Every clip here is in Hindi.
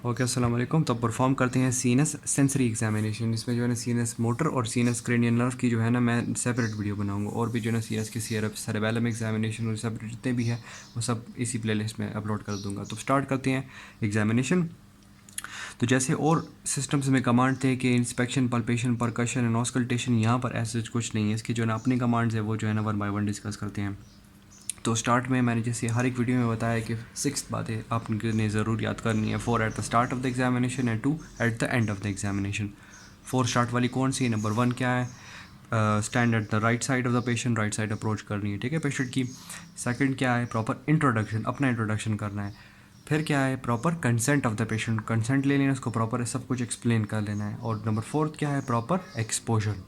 ओके, अस्सलाम वालेकुम। तो परफॉर्म करते हैं सीएनएस सेंसरी एग्जामिनेशन। इसमें जो है ना सीएनएस मोटर और सीएनएस क्रेनियल नर्व की जो है ना मैं सेपरेट वीडियो बनाऊंगा, और भी जो है ना सीएनएस की सेरेबेलम एग्जामिनेशन और सेपरेट जितने भी है वो सब इसी प्लेलिस्ट में अपलोड कर दूंगा। तो स्टार्ट करते हैं एग्जामिनेशन। तो जैसे और सिस्टम्स में कमांड थे कि inspection, palpation, percussion and auscultation, यहाँ पर ऐसे कुछ नहीं है। इसके जो है ना अपनी कमांड्स है वो जो है ना 1 बाय 1 डिस्कस करते हैं। तो स्टार्ट में मैंने जैसे हर एक वीडियो में बताया कि 6 बातें आपने ज़रूर याद करनी है। 4 at the start of the examination and 2 at the end of the examination. 4 start वाली कौन सी है? नंबर 1 क्या है? Stand at the right side of the patient, right side approach करनी है, ठीक है, पेशेंट की। सेकंड क्या है? प्रॉपर इंट्रोडक्शन, अपना इंट्रोडक्शन करना है। फिर क्या है? Proper consent of the patient, consent ले लेना, उसको प्रॉपर सब कुछ एक्सप्लेन कर लेना है। और नंबर 4 क्या है? Proper exposure.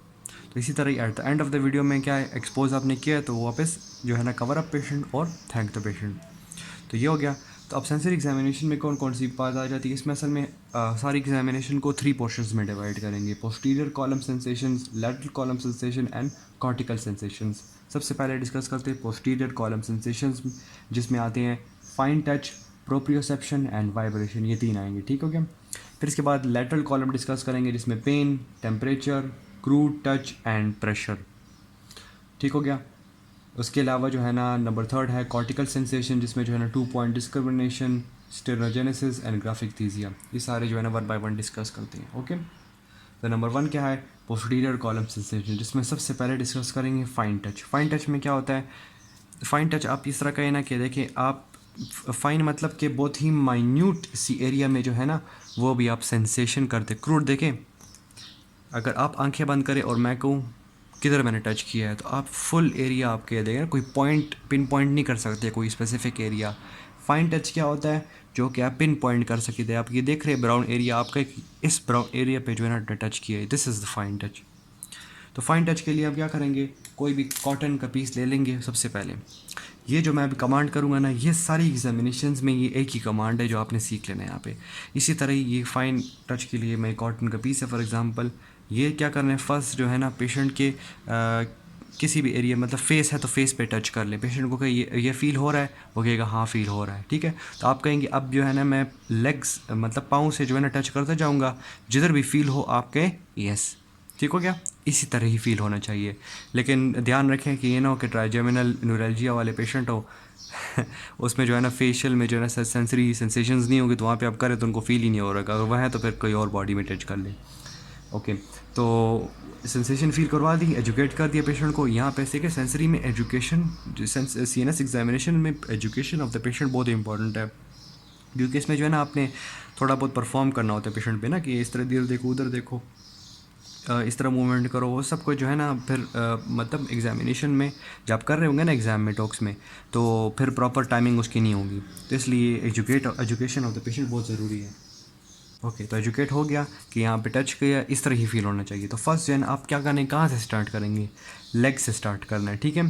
तो इसी तरह at the end of the video में क्या है? एक्सपोज आपने किया है तो वापस जो है ना कवर अप पेशेंट और थैंक द पेशेंट। तो ये हो गया। तो अब सेंसरी एग्जामिनेशन में कौन कौन सी बात आ जाती है? इसमें असल में सारी एग्जामिनेशन को 3 पोर्शंस में डिवाइड करेंगे: posterior column sensations, lateral column sensation and cortical sensations. सबसे पहले डिस्कस करते हैं पोस्टीरियर कॉलम सेंसेशंस, जिसमें आते हैं fine touch, proprioception and vibration, ये 3 आएंगे, ठीक हो गया। फिर इसके बाद लैटरल कॉलम डिस्कस करेंगे, जिसमें pain, temperature, crude touch and pressure, ठीक हो गया। उसके अलावा जो है ना नंबर 3 है कॉर्टिकल सेंसेशन, जिसमें जो है ना 2 पॉइंट डिस्क्रिमिनेशन, स्टेनोजेनेसिस एंड ग्राफिक्थीसिया, ये सारे जो है ना 1 बाय 1 डिस्कस करते हैं। ओके, तो नंबर 1 क्या है? पोस्टीरियर कॉलम सेंसेशन, जिसमें सबसे पहले डिस्कस करेंगे फाइन टच। फाइन टच में क्या होता है? फाइन टच आप इस तरह कहें ना कि देखें आप, फाइन मतलब कि बहुत ही माइन्यूट सी एरिया में जो है ना वो भी आप सेंसेशन करते। क्रूड देखें, अगर आप आंखें बंद करें और मैं कहूँ किधर मैंने टच किया है, तो आप फुल एरिया आप कह देंगे, कोई पॉइंट पिन पॉइंट नहीं कर सकते कोई स्पेसिफिक एरिया। फाइन टच क्या होता है? जो कि आप पिन पॉइंट कर सकते हैं। आप ये देख रहे हैं ब्राउन एरिया, आपका इस ब्राउन एरिया पे जो है ना टच किया है, this is the fine touch. तो फाइन टच के लिए आप क्या करेंगे? कोई भी कॉटन का पीस ले लेंगे सबसे पहले। ये जो मैं अभी कमांड करूँगा ना, ये सारी एग्जामिनेशंस में ये एक ही कमांड है जो आपने सीख लेना है यहाँ पे। इसी तरह ये फाइन टच के लिए मैं कॉटन का पीस है फॉर एग्जांपल, ये क्या करना है? फर्स्ट जो है ना पेशेंट के किसी भी एरिया, मतलब फेस है तो फेस पे टच कर लें। पेशेंट को कहिए ये फील हो रहा है, वो कहेगा हाँ फील हो रहा है, ठीक है। तो आप कहेंगे अब जो है ना मैं लेग्स मतलब पाँव से जो है ना टच करते जाऊँगा, जिधर भी फील हो आप कहें यस, ठीक हो गया। इसी तरह ही फील होना चाहिए, लेकिन ध्यान रखें कि ये ना हो कि ट्राइजेमिनल न्यूरल्जिया वाले पेशेंट हो उसमें जो है ना फेशियल में जो है ना सेंसरी सेंसेशंस नहीं होगी, तो वहाँ पे आप करें तो उनको फील ही नहीं हो रहा। अगर वह है तो फिर कोई और बॉडी में टच कर ले। ओके, तो सेंसेशन फील करवा दी, एजुकेट कर दिया पेशेंट को। यहाँ पे से कि सेंसरी में एजुकेशन, सीएनएस एग्जामिनेशन में एजुकेशन ऑफ द पेशेंट बहुत इंपॉर्टेंट है, क्योंकि इसमें जो है ना आपने थोड़ा बहुत परफॉर्म करना होता है पेशेंट पे ना, कि इस तरह इधर देखो उधर देखो, इस तरह मूवमेंट करो, वो सब कुछ जो है ना फिर मतलब एग्जामिनेशन में जब कर रहे होंगे ना एग्ज़ाम में टॉक्स में, तो फिर प्रॉपर टाइमिंग उसकी नहीं होगी। तो इसलिए एजुकेशन ऑफ द पेशेंट बहुत ज़रूरी है। ओके, तो एजुकेट हो गया कि यहाँ पे टच किया, इस तरह ही फील होना चाहिए। तो फर्स्ट जो है ना आप क्या करना है, कहाँ से स्टार्ट करेंगे? लेग से स्टार्ट करना है, ठीक है।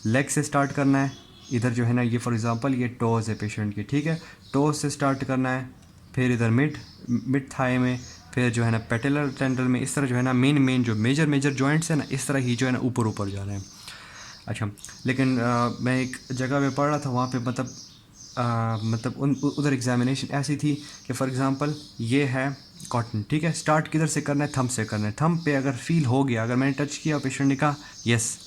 लेग से स्टार्ट करना है। इधर जो है ना ये फॉर एग्जांपल ये टोज़ है पेशेंट की, ठीक है। टोज़ से स्टार्ट करना है, फिर इधर मिड थाई में, फिर जो है ना पेटेलर टेंडल में। इस तरह जो है ना मेन जो मेजर जॉइंट्स है ना, इस तरह ही जो है ना ऊपर जाना है। अच्छा, लेकिन मैं एक जगह पे पढ़ रहा था, वहाँ पे मतलब उधर एग्जामिनेशन ऐसी थी कि फॉर एग्जांपल ये है कॉटन, ठीक है। स्टार्ट किधर से करना है? थंब से करना है। थंब पे अगर फील हो गया, अगर मैंने टच किया, पेशेंट ने कहा यस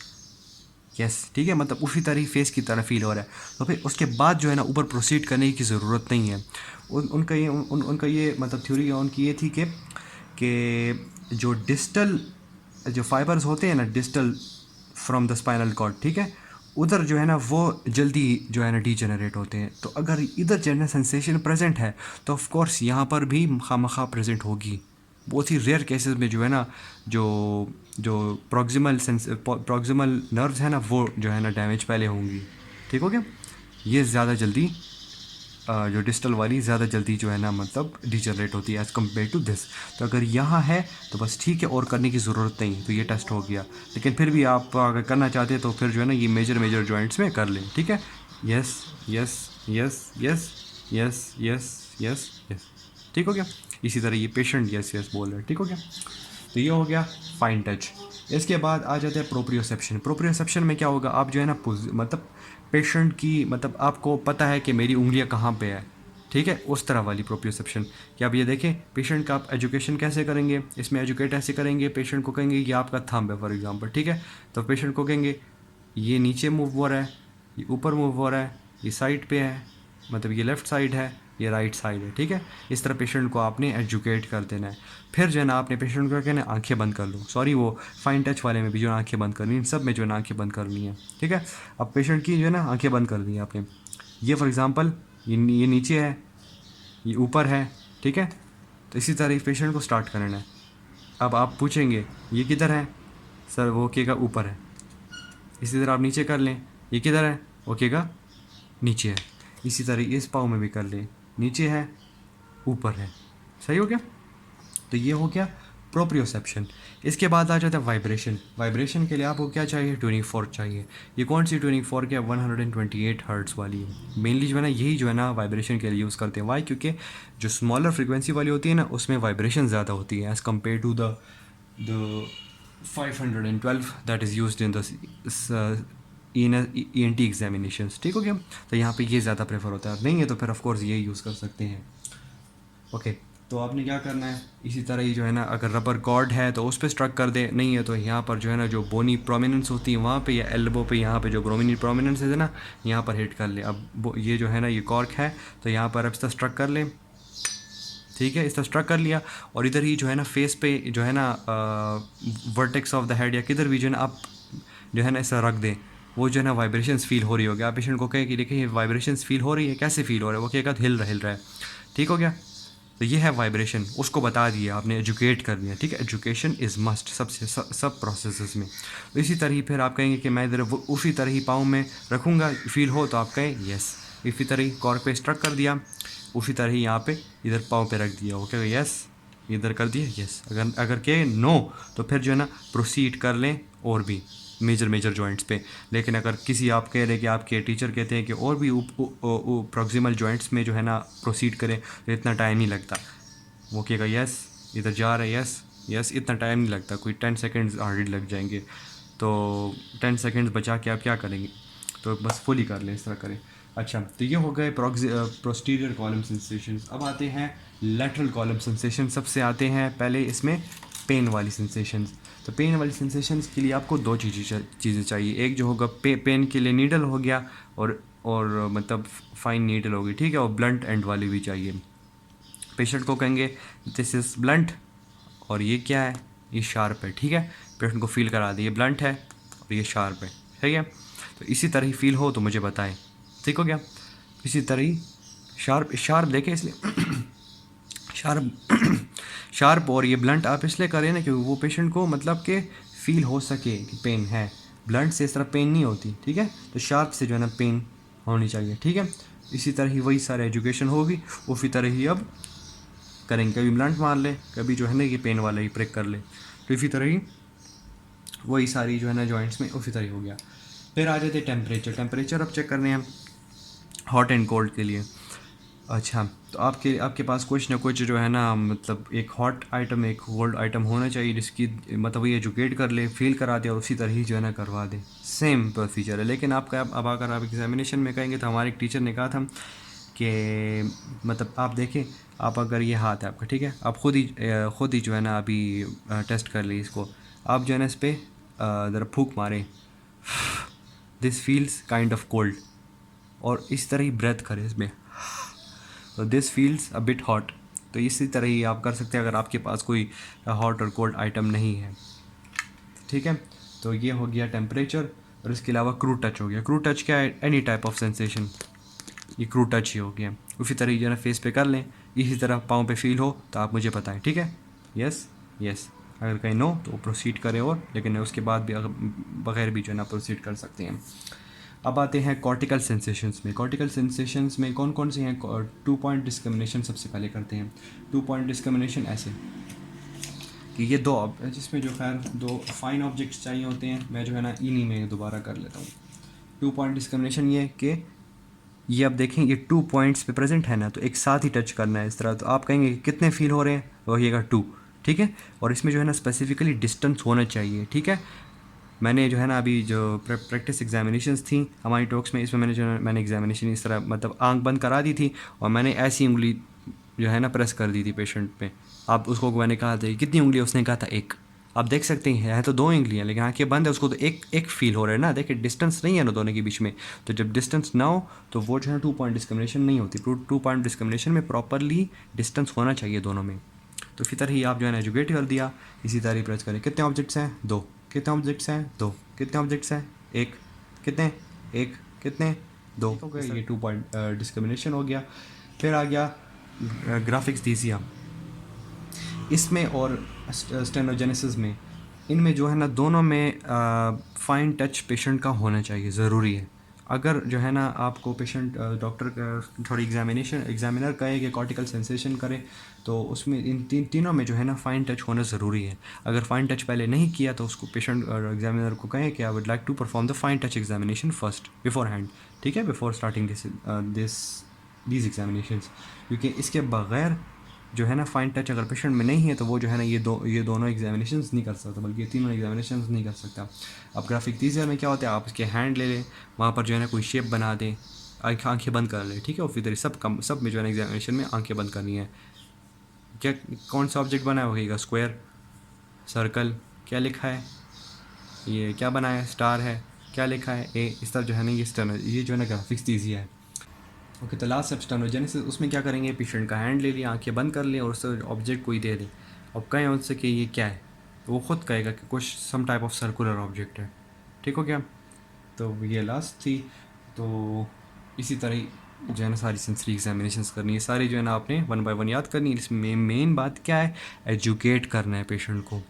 यस, ठीक है, मतलब उसी तरह फेस की तरह फील हो रहा है, तो फिर उसके बाद जो है ना ऊपर प्रोसीड करने की ज़रूरत नहीं है। उनका ये मतलब थ्योरी उनकी ये थी कि जो डिस्टल जो फाइबर्स होते हैं ना, distal from the spinal cord, ठीक है, उधर जो है ना वो जल्दी जो है ना डीजेनरेट होते हैं। तो अगर इधर जो है ना सेंसेशन प्रेजेंट है, तो ऑफ कोर्स यहाँ पर भी खामखा प्रेजेंट होगी। बहुत ही रेयर केसेस में जो है ना जो जो प्रॉक्सिमल नर्व्स है ना, वो जो है ना डैमेज पहले होंगी, ठीक हो गया। ये ज़्यादा जल्दी जो डिस्टल वाली ज़्यादा जल्दी जो है ना मतलब डिजनरेट होती है एज़ कम्पेयर टू दिस। तो अगर यहाँ है तो बस ठीक है, और करने की ज़रूरत नहीं, तो ये टेस्ट हो गया। लेकिन फिर भी आप अगर करना चाहते हैं तो फिर जो है ना ये मेजर जॉइंट्स में कर लें, ठीक है। Yes yes yes yes yes yes yes yes, ठीक हो गया। इसी तरह ये पेशेंट यस यस बोल रहे हैं, ठीक हो गया। तो ये हो गया फाइन टच। इसके बाद आ जाता है प्रोप्रियोसेप्शन। प्रोप्रियोसेप्शन में क्या होगा? आप जो है ना मतलब पेशेंट की, मतलब आपको पता है कि मेरी उंगलियां कहाँ पे है, ठीक है, उस तरह वाली प्रोप्रियोसेप्शन कि आप ये देखें पेशेंट का आप एजुकेशन कैसे करेंगे, इसमें एजुकेट ऐसे करेंगे, पेशेंट को कहेंगे ये आपका थंब है फॉर एग्जांपल, ठीक है, तो पेशेंट को कहेंगे ये नीचे मूव हो रहा है, ये ऊपर मूव हो रहा है, ये साइड पे है, मतलब ये लेफ़्ट साइड है, ये राइट साइड है, ठीक है। इस तरह पेशेंट को आपने एजुकेट कर देना है। फिर जो है ना आपने पेशेंट को कहना है आंखें बंद कर लो, सॉरी वो फाइन टच वाले में भी जो है आंखें बंद करनी है, इन सब में जो है ना आंखें बंद करनी है, ठीक है। अब पेशेंट की जो है ना आंखें बंद कर दी आपने, ये फॉर एग्ज़ाम्पल ये नीचे है, ये ऊपर है, ठीक है। तो इसी तरह पेशेंट को स्टार्ट करना है। अब आप पूछेंगे ये किधर है, सर वो कहेगा ऊपर है। इसी तरह आप नीचे कर लें, ये किधर है, वो कहेगा नीचे है। इसी तरह इस पाँव में भी कर लें, नीचे है ऊपर है, सही हो गया। तो ये हो गया प्रोप्रियोसेप्शन। इसके बाद आ जाता है वाइब्रेशन। वाइब्रेशन के लिए आपको क्या चाहिए, ट्यूनिंग फोर्क चाहिए। ये कौन सी ट्यूनिंग फोर्क है, 128 हर्ट्ज़ वाली है। मेनली जो है ना यही जो है ना वाइब्रेशन के लिए यूज़ करते हैं। वाई, क्योंकि जो स्मॉलर फ्रिक्वेंसी वाली होती है ना उसमें वाइब्रेशन ज़्यादा होती है as compare to the 512 that is used in the ENT examinations, ठीक हो गया। तो यहाँ पे ये ज़्यादा प्रेफर होता है, नहीं है तो फिर ऑफ कोर्स ये यूज़ कर सकते हैं। ओके, तो आपने क्या करना है, इसी तरह ही जो है ना अगर रबर कॉर्ड है तो उस पर स्ट्रक कर दे, नहीं है तो यहाँ पर जो है ना जो बोनी प्रोमिनेंस होती है वहाँ पे, या एल्बो पे यहाँ पे जो बोनी प्रोमिनेंस है ना यहाँ पर हिट कर ले। अब ये जो है ना ये कॉर्क है तो यहाँ पर अब इस तरह स्ट्रक कर ले, ठीक है, इस तरह स्ट्रक कर लिया। और इधर ही जो है ना फेस पे जो है ना वर्टेक्स ऑफ द हेड या किधर भी जो है ना आप जो है ना ऐसा रख दें, वो जो है ना वाइब्रेशंस फील हो रही होगी। आप पेशेंट को कहें कि देखिए ये वाइब्रेशंस फील हो रही है, कैसे फील हो रहा है, वो कहेगा हिल रहा है, ठीक हो गया। तो ये है वाइब्रेशन, उसको बता दिया आपने, एजुकेट कर दिया, ठीक है। एजुकेशन इज़ मस्ट सबसे सब प्रोसेसेस में। तो इसी तरह ही फिर आप कहेंगे कि मैं इधर उसी तरह ही पाँव में रखूँगा, फील हो तो आप कहें यस। इसी तरह ही कॉर्क पे स्ट्रक कर दिया, उसी तरह ही यहाँ पे इधर पाँव पे रख दिया, ओके यस, इधर कर दिया यस। अगर कहे नो तो फिर जो है ना प्रोसीड कर लें और भी मेजर जॉइंट्स पे। लेकिन अगर किसी आप कह रहे कि आपके टीचर कहते हैं कि और भी प्रॉक्सिमल जॉइंट्स में जो है ना प्रोसीड करें तो इतना टाइम नहीं लगता, वो कहेगा यस, इधर जा रहे यस यस, इतना टाइम नहीं लगता, कोई 10 सेकेंड्स हार्डली लग जाएंगे। तो 10 सेकेंड्स बचा के आप क्या करेंगे, तो बस फुल ही कर लें, इस तरह करें। अच्छा, तो ये हो गए पोस्टीरियर कॉलम सेंसेशंस। अब आते हैं लैटरल कॉलम सेंसेशन। सबसे आते हैं पहले इसमें पेन वाली सेंसेशंस। तो पेन वाली सेंसेशंस के लिए आपको दो चीज़ें चाहिए। एक जो होगा पेन के लिए नीडल हो गया, और मतलब फाइन नीडल होगी, ठीक है, और ब्लंट एंड वाली भी चाहिए। पेशेंट को कहेंगे दिस इज़ ब्लंट, और ये क्या है, ये शार्प है, ठीक है। पेशेंट को फील करा दिए ब्लंट है और ये शार्प है, ठीक है। तो इसी तरह ही फील हो तो मुझे बताएं, ठीक हो गया। इसी तरह ही शार्प देखें, इसलिए शार्प और ये ब्लंट आप इसलिए करें ना क्योंकि वो पेशेंट को मतलब कि फील हो सके कि पेन है। ब्लंट से इस तरह पेन नहीं होती, ठीक है। तो शार्प से जो है ना पेन होनी चाहिए, ठीक है। इसी तरह ही वही सारे एजुकेशन होगी, उसी तरह ही अब करेंगे, कभी ब्लंट मार ले, कभी जो है ना ये पेन वाला ही प्रेक कर ले। तो इसी तरह ही वही सारी जो है ना जॉइंट्स में उसी तरह हो गया। फिर आ जाते टेम्परेचर अब चेक करने हैं हॉट एंड कोल्ड के लिए। अच्छा, तो आपके पास कुछ ना कुछ जो है ना मतलब एक हॉट आइटम एक कोल्ड आइटम होना चाहिए जिसकी मतलब ये एजुकेट कर ले, फील करा दे और उसी तरह ही जो है ना करवा दे। सेम प्रोसीजर है। लेकिन आपका अब अगर आप एग्जामिनेशन में कहेंगे तो हमारे एक टीचर ने कहा था कि मतलब आप देखें, आप अगर ये हाथ है आपका, ठीक है, आप खुद ही जो है ना अभी टेस्ट कर ली इसको, आप जो है ना इस पर ज़रा फूंक मारें, this feels kind of cold, और इस तरह ही ब्रेथ करें इसमें, तो this feels a bit hot. तो इसी तरह ही आप कर सकते हैं अगर आपके पास कोई हॉट और कोल्ड आइटम नहीं है, ठीक है। तो ये हो गया टेम्परेचर। और इसके अलावा क्रू टच हो गया। क्रू टच क्या है, एनी टाइप ऑफ सेंसेशन, ये क्रू टच ही हो गया। उसी तरह जो है ना फेस पे कर लें, इसी तरह पाँव पे फील हो तो आप मुझे बताएं, ठीक है, यस यस। अगर कहीं नो तो प्रोसीड करें, और लेकिन उसके बाद भी बगैर भी जो है ना प्रोसीड कर सकते हैं। अब आते हैं कॉर्टिकल सेंसेशंस में। कॉर्टिकल सेंसेशंस में कौन कौन से हैं, 2 पॉइंट डिस्क्रिमिनेशन सबसे पहले करते हैं। 2 पॉइंट डिस्क्रिमिनेशन ऐसे कि ये जिसमें जो खैर 2 फाइन ऑब्जेक्ट्स चाहिए होते हैं, मैं जो है ना इन्हीं में दोबारा कर लेता हूँ। 2 पॉइंट डिस्क्रिमिनेशन ये कि ये अब देखें ये 2 पॉइंट्स पे प्रेजेंट है ना, तो एक साथ ही टच करना है इस तरह। तो आप कहेंगे कितने फील हो रहे हैं, वहीएगा 2, ठीक है। और इसमें जो है ना स्पेसिफिकली डिस्टेंस होना चाहिए, ठीक है। मैंने जो है ना अभी जो प्रैक्टिस एग्जामिनेशंस थी हमारी टॉक्स में, इसमें मैंने एग्जामिनेशन इस तरह मतलब आंख बंद करा दी थी और मैंने ऐसी उंगली जो है ना प्रेस कर दी थी पेशेंट पे। आप उसको मैंने कहा था कितनी उंगली, उसने कहा था एक। आप देख सकते हैं है तो दो उंगलियां लेकिन आंखें बंद है, उसको तो एक एक फील हो रहा है ना। देखिए डिस्टेंस नहीं है ना दोनों के बीच में, तो जब डिस्टेंस ना हो तो वो जो है 2 पॉइंट डिस्क्रिमिनेशन नहीं होती। 2 पॉइंट डिस्क्रिमिनेशन में प्रॉपरली डिस्टेंस होना चाहिए दोनों में। तो इसी तरह ही आप जो है ना एजुकेट कर दिया। इसी तरह प्रेस करें। कितने ऑब्जेक्ट्स हैं? दो। कितने ऑब्जेक्ट्स हैं? दो। कितने ऑब्जेक्ट्स हैं? एक। कितने? एक। कितने? दो। हो गया, ये 2 पॉइंट डिस्क्रिमिनेशन हो गया। फिर आ गया ग्राफिक्स दीजिए। इसमें और स्टेनोजेनेसिस में, इनमें जो है ना दोनों में फाइन टच पेशेंट का होना चाहिए, ज़रूरी है। अगर जो है ना आपको पेशेंट डॉक्टर थोड़ी एग्जामिनर कहे कि कॉर्टिकल सेंसेशन करे, तो उसमें इन तीनों में जो है ना फाइन टच होना ज़रूरी है। अगर फाइन टच पहले नहीं किया तो उसको पेशेंट और एग्जामिनर को कहें कि I would like to perform the fine touch examination first beforehand, ठीक है, बिफोर स्टार्टिंग दीज एग्जामिनेशंस। क्योंकि इसके बगैर जो है ना फाइन टच अगर पेशेंट में नहीं है तो वो जो है ना ये दोनों एग्जामिनेशंस नहीं कर सकता, बल्कि ये तीनों एग्जामिनेशंस नहीं कर सकता। अब ग्राफिक तीसरे में क्या होता है, आप उसके हैंड ले लें, वहाँ पर जो है ना कोई शेप बना दें, आंखें बंद कर लें, ठीक है। और फिर सब में जो है ना एग्जामिनेशन में आंखें बंद करनी है। क्या कौन सा ऑब्जेक्ट बना होगा? स्क्वायर, सर्कल, क्या लिखा है, ये क्या बना है, स्टार है, क्या लिखा है, ए। इस तरह जो है ना ये जो है ना ग्राफिक्स दीजिए है। ओके, तो लास्ट स्टेनोजेनेसिस, उसमें क्या करेंगे, पेशेंट का हैंड ले लिया, आंखें बंद कर लें और उससे ऑब्जेक्ट कोई दे दें। अब कहें उनसे कि ये क्या है, तो वो ख़ुद कहेगा कि कुछ some type of circular object है। ठीक हो गया? तो ये लास्ट थी। तो इसी तरह ही जो है ना सारी सेंसरी एग्जामिनेशंस करनी है, सारी जो है ना आपने 1 बाय 1 याद करनी है। इसमें मेन बात क्या है, एजुकेट करना है पेशेंट को,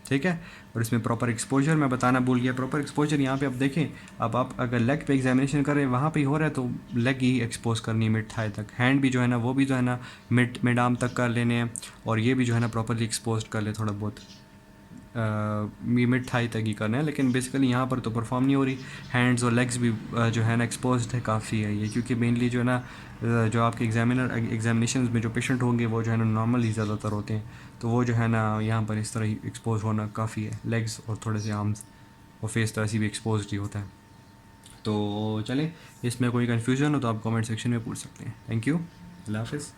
ठीक है। और इसमें प्रॉपर एक्सपोजर मैं बताना भूल गया। प्रॉपर एक्सपोजर यहाँ पे आप देखें, अब आप अगर लेग पे एग्जामिनेशन कर रहे हैं, वहाँ पे ही हो रहा है तो लेग ही एक्सपोज करनी है मिड थाई तक। हैंड भी जो है ना वो भी जो है ना मिड आर्म तक कर लेने हैं, और ये भी जो है ना प्रॉपरली एक्सपोज कर ले थोड़ा बहुत मिड थाई तक ही करना है। लेकिन बेसिकली यहाँ पर तो परफॉर्म नहीं हो रही। हैंड्स और लेग्स भी जो है ना एक्सपोज है काफ़ी है ये, क्योंकि मेनली जो है ना जो आपके एग्जामिनेशन में जो पेशेंट होंगे वो जो है ना नॉर्मल ही ज़्यादातर होते हैं, तो वो जो है ना यहाँ पर इस तरह ही एक्सपोज होना काफ़ी है। लेग्स और थोड़े से आर्म्स और फेस तो ऐसी भी एक्सपोज ही होता है। तो चलें, इसमें कोई कन्फ्यूज़न हो तो आप कमेंट सेक्शन में पूछ सकते हैं। Thank you. अल्लाह हाफ़िज़।